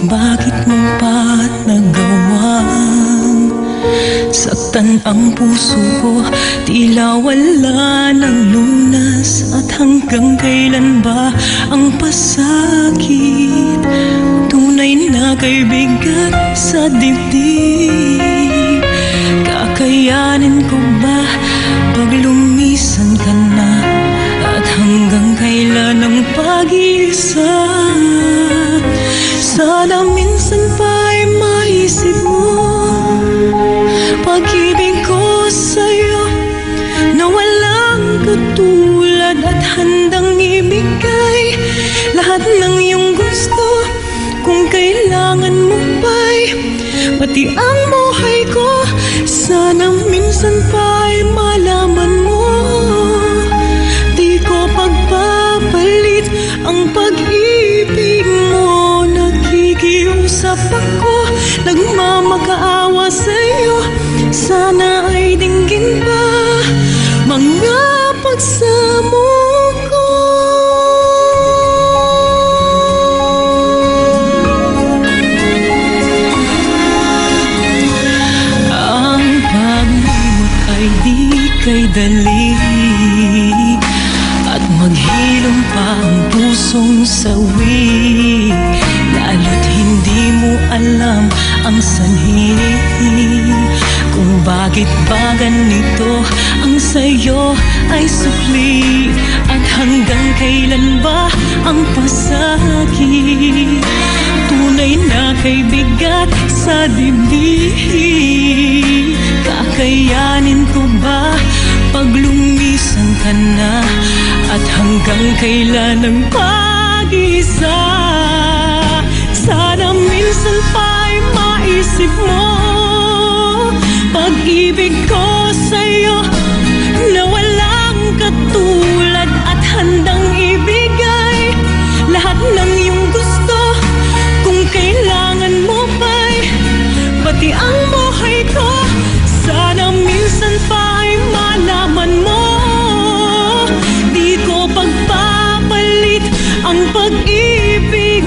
bakit mo pa nagawang saktan ang puso ko? Tila wala ng lunas. At hanggang kailan ba ang pasakit? Tunay na kay bigat sa dibdib. Kakayanin ko ba pag lumisan ka na? At hanggang kailan ang pag-iisa? Sana minsan pa ay maisip mo pag-ibig ko sa'yo na walang katulad. At handang ibigay lahat ng iyong gusto kung kailangan mo pa'y pati ang buhay ko. Sana minsan pa ay malaman mo di ko pagpapalit ang pag-ibig mo. Nakikiusap ako, nagmamakaawa sa'yo. Sana ay dinggin pa mga pagsamo ko. Ang paglimot ay di kay dali, at maghilom pa ang pusong sawi. Lalo't hindi mo alam ang sanhi kung bakit ba ganito ang sayo ay sukli. At hanggang kailan ba ang pasakit? Tunay na kay bigat sa dibdib. Kakayanin ko ba pag lumisan ka na? At hanggang kailan ang pag-isa? Sana minsan pa'y maisip mo pag-ibig ko sa'yo na walang katulad. At handang ibigay lahat ng iyong gusto kung kailangan mo pa'y pati ang buhay ko. Sana minsan pa'y malaman mo di ko pagpapalit ang pag-ibig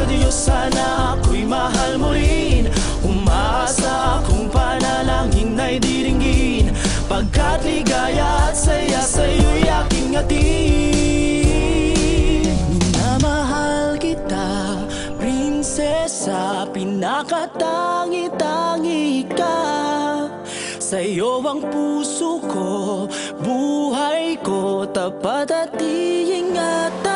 sa Diyos sana ako'y mahal mo rin. Umaasa kung panalangin ay diringgin, pagkat ligaya at saya sa'yo'y aking atin. Minamahal kita, prinsesa, pinakatangi-tangi ka. Sa'yo ang puso ko, buhay ko, tapat at iingatan.